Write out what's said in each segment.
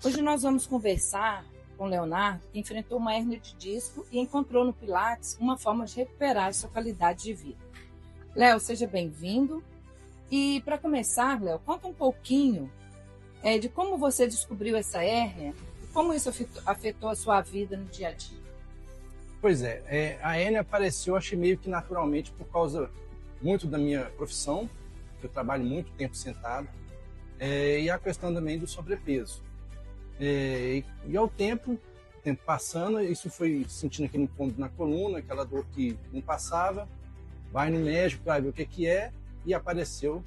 Hoje nós vamos conversar com Leonardo, que enfrentou uma hérnia de disco e encontrou no Pilates uma forma de recuperar sua qualidade de vida. Léo, seja bem-vindo. E para começar, Léo, conta um pouquinho de como você descobriu essa hérnia e como isso afetou a sua vida no dia a dia. Pois é, a hérnia apareceu, achei meio que naturalmente por causa muito da minha profissão, que eu trabalho muito tempo sentado, e a questão também do sobrepeso. E ao tempo passando, isso foi sentindo aquele incômodo na coluna, aquela dor que não passava, vai no médico para ver o que é, e apareceu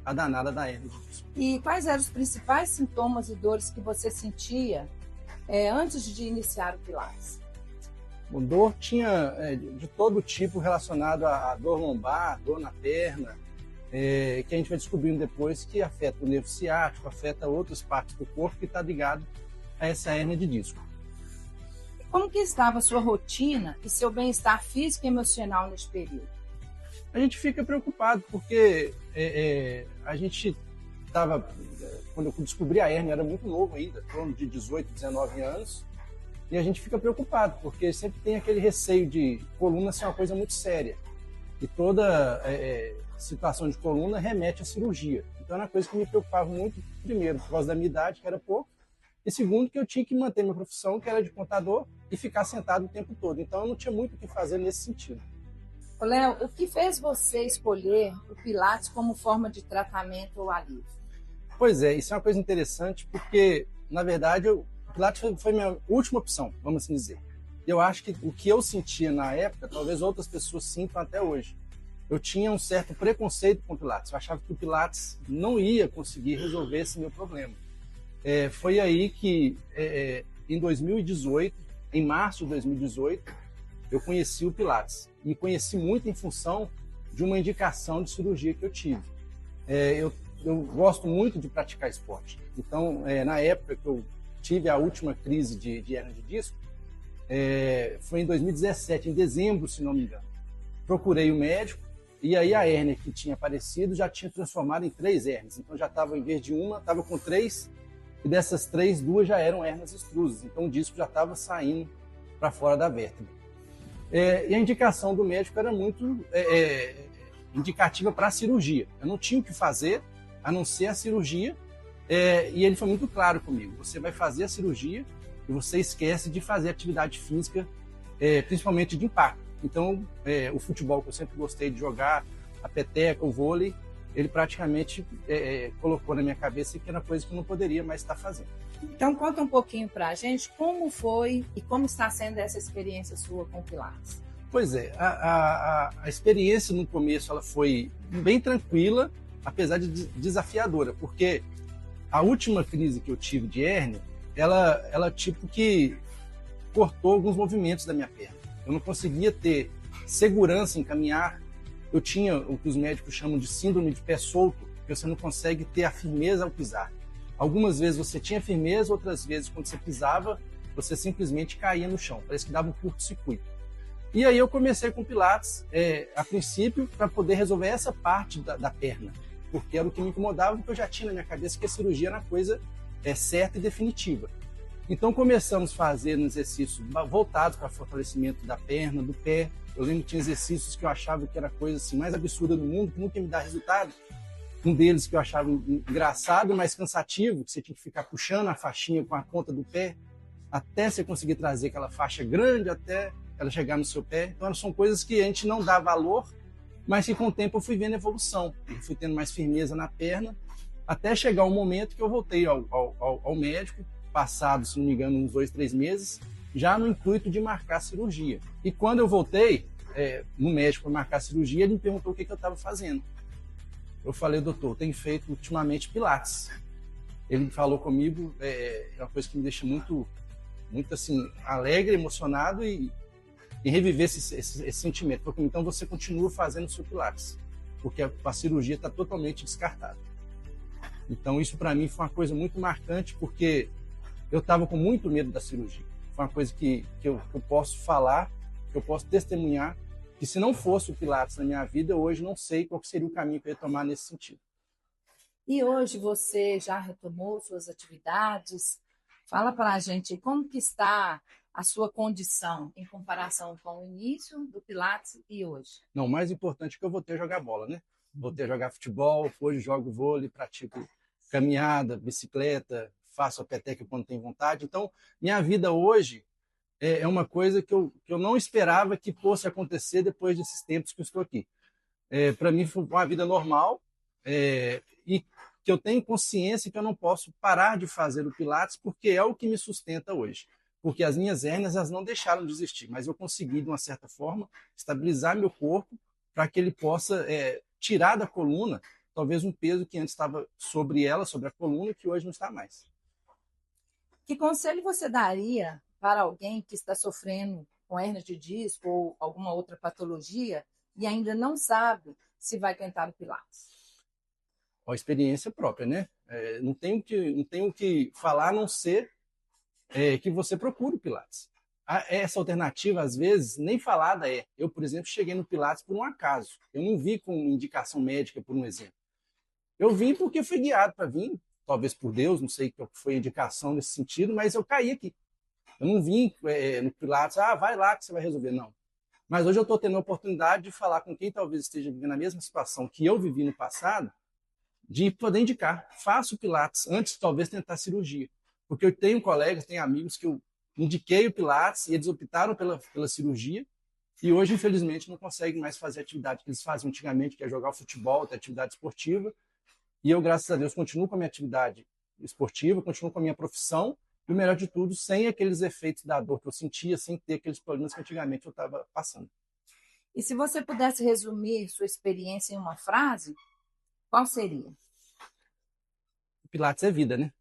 a danada da hérnia de disco. E quais eram os principais sintomas e dores que você sentia antes de iniciar o Pilates? O dor tinha de todo tipo relacionado à dor lombar, dor na perna, que a gente vai descobrindo depois que afeta o nervo ciático, afeta outras partes do corpo que está ligado a essa hérnia de disco. Como que estava a sua rotina e seu bem-estar físico e emocional neste período? A gente fica preocupado porque a gente estava, quando eu descobri a hérnia, era muito novo ainda, em torno de 18, 19 anos, e a gente fica preocupado porque sempre tem aquele receio de coluna ser uma coisa muito séria, e toda situação de coluna remete à cirurgia. Então era uma coisa que me preocupava muito, primeiro, por causa da minha idade, que era pouco, e segundo, que eu tinha que manter minha profissão, que era de contador, e ficar sentado o tempo todo. Então eu não tinha muito o que fazer nesse sentido. Léo, o que fez você escolher o Pilates como forma de tratamento ou alívio? Pois é, isso é uma coisa interessante, porque, na verdade, o Pilates foi minha última opção, vamos assim dizer. Eu acho que o que eu sentia na época, talvez outras pessoas sintam até hoje. Eu tinha um certo preconceito com o Pilates. Eu achava que o Pilates não ia conseguir resolver esse meu problema. Foi aí que, em 2018, em março de 2018, eu conheci o Pilates. Me conheci muito em função de uma indicação de cirurgia que eu tive. Eu gosto muito de praticar esporte. Então, na época que eu tive a última crise de hérnia de disco, foi em 2017, em dezembro, se não me engano. Procurei o médico e aí a hérnia que tinha aparecido já tinha transformado em 3 hérnias. Então já estava, em vez de uma, estava com 3, e dessas 3, 2 já eram hérnias extrusas. Então o disco já estava saindo para fora da vértebra. E a indicação do médico era muito indicativa para a cirurgia. Eu não tinha o que fazer, a não ser a cirurgia, e ele foi muito claro comigo. Você vai fazer a cirurgia e você esquece de fazer atividade física, principalmente de impacto. Então, o futebol que eu sempre gostei de jogar, a peteca, o vôlei, ele praticamente colocou na minha cabeça que era coisa que eu não poderia mais estar fazendo. Então, conta um pouquinho para a gente como foi e como está sendo essa experiência sua com o Pilates. Pois é, a experiência no começo ela foi bem tranquila, apesar de desafiadora, porque a última crise que eu tive de hérnia, ela tipo que cortou alguns movimentos da minha perna. Eu não conseguia ter segurança em caminhar. Eu tinha o que os médicos chamam de síndrome de pé solto, que você não consegue ter a firmeza ao pisar. Algumas vezes você tinha firmeza, outras vezes quando você pisava, você simplesmente caía no chão. Parece que dava um curto-circuito. E aí eu comecei com Pilates, a princípio, para poder resolver essa parte da perna, porque era o que me incomodava, porque eu já tinha na minha cabeça que a cirurgia era uma coisa certa e definitiva. Então começamos a fazer exercícios voltados para fortalecimento da perna, do pé. Eu lembro que tinha exercícios que eu achava que era a coisa assim, mais absurda do mundo, que nunca ia me dar resultado. Um deles que eu achava engraçado, mas cansativo, que você tinha que ficar puxando a faixinha com a ponta do pé, até você conseguir trazer aquela faixa grande, até ela chegar no seu pé. Então são coisas que a gente não dá valor, mas que com o tempo eu fui vendo evolução. Eu fui tendo mais firmeza na perna, até chegar um momento que eu voltei ao médico, passado, se não me engano, uns 2, 3 meses, já no intuito de marcar a cirurgia. E quando eu voltei no médico para marcar a cirurgia, ele me perguntou o que eu estava fazendo. Eu falei, doutor, tenho feito ultimamente Pilates. Ele falou comigo, é uma coisa que me deixa muito assim, alegre, emocionado e reviver esse sentimento. Porque então você continua fazendo o seu Pilates, porque a cirurgia está totalmente descartada. Então isso para mim foi uma coisa muito marcante, porque eu estava com muito medo da cirurgia. Foi uma coisa que eu posso falar, que eu posso testemunhar, que se não fosse o Pilates na minha vida, hoje não sei qual seria o caminho que eu ia tomar nesse sentido. E hoje você já retomou suas atividades Fala para a gente como que está a sua condição em comparação com o início do Pilates e hoje. Não, o mais importante é que eu voltei a jogar bola, né? Voltei a jogar futebol, hoje jogo vôlei, pratico caminhada, bicicleta, faço a peteca quando tenho vontade. Então, minha vida hoje é uma coisa que eu não esperava que fosse acontecer depois desses tempos que eu estou aqui. Para mim foi uma vida normal, e que eu tenho consciência que eu não posso parar de fazer o Pilates porque é o que me sustenta hoje. Porque as minhas hérnias elas não deixaram de existir, mas eu consegui, de uma certa forma, estabilizar meu corpo para que ele possa tirar da coluna talvez um peso que antes estava sobre ela, sobre a coluna, e que hoje não está mais. Que conselho você daria para alguém que está sofrendo com hérnia de disco ou alguma outra patologia e ainda não sabe se vai tentar o Pilates? A experiência própria, né? Não tenho que falar a não ser que você procure o Pilates. Essa alternativa, às vezes, nem falada é. Eu, por exemplo, cheguei no Pilates por um acaso. Eu não vi com indicação médica, por um exemplo. Eu vim porque fui guiado para vir, talvez por Deus, não sei qual foi a indicação nesse sentido, mas eu caí aqui. Eu não vim no Pilates, vai lá que você vai resolver, não. Mas hoje eu estou tendo a oportunidade de falar com quem talvez esteja vivendo a mesma situação que eu vivi no passado, de poder indicar, faça o Pilates antes de talvez tentar cirurgia. Porque eu tenho colegas, tenho amigos que eu indiquei o Pilates e eles optaram pela cirurgia e hoje, infelizmente, não conseguem mais fazer a atividade que eles faziam antigamente, que é jogar futebol, ter atividade esportiva. E eu, graças a Deus, continuo com a minha atividade esportiva, continuo com a minha profissão e, o melhor de tudo, sem aqueles efeitos da dor que eu sentia, sem ter aqueles problemas que antigamente eu estava passando. E se você pudesse resumir sua experiência em uma frase, qual seria? Pilates é vida, né?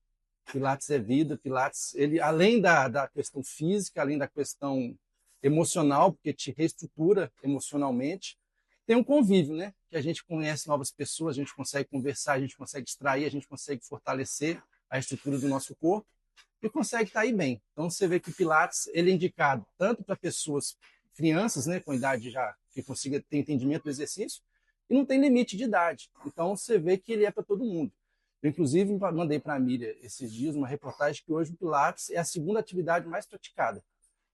Pilates é vida, Pilates, ele, além da questão física, além da questão emocional, porque te reestrutura emocionalmente, tem um convívio, né? Que a gente conhece novas pessoas, a gente consegue conversar, a gente consegue distrair, a gente consegue fortalecer a estrutura do nosso corpo e consegue estar aí bem. Então você vê que o Pilates ele é indicado tanto para pessoas, crianças, né, com idade já que consiga ter entendimento do exercício, e não tem limite de idade. Então você vê que ele é para todo mundo. Eu, inclusive, mandei para a Miriam esses dias uma reportagem que hoje o Pilates é a segunda atividade mais praticada.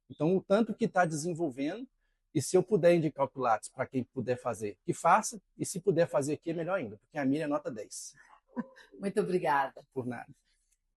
Então, o tanto que está desenvolvendo, e se eu puder indicar o Pilates para quem puder fazer, que faça, e se puder fazer aqui é melhor ainda, porque a Miriam é nota 10. Muito obrigada. Por nada.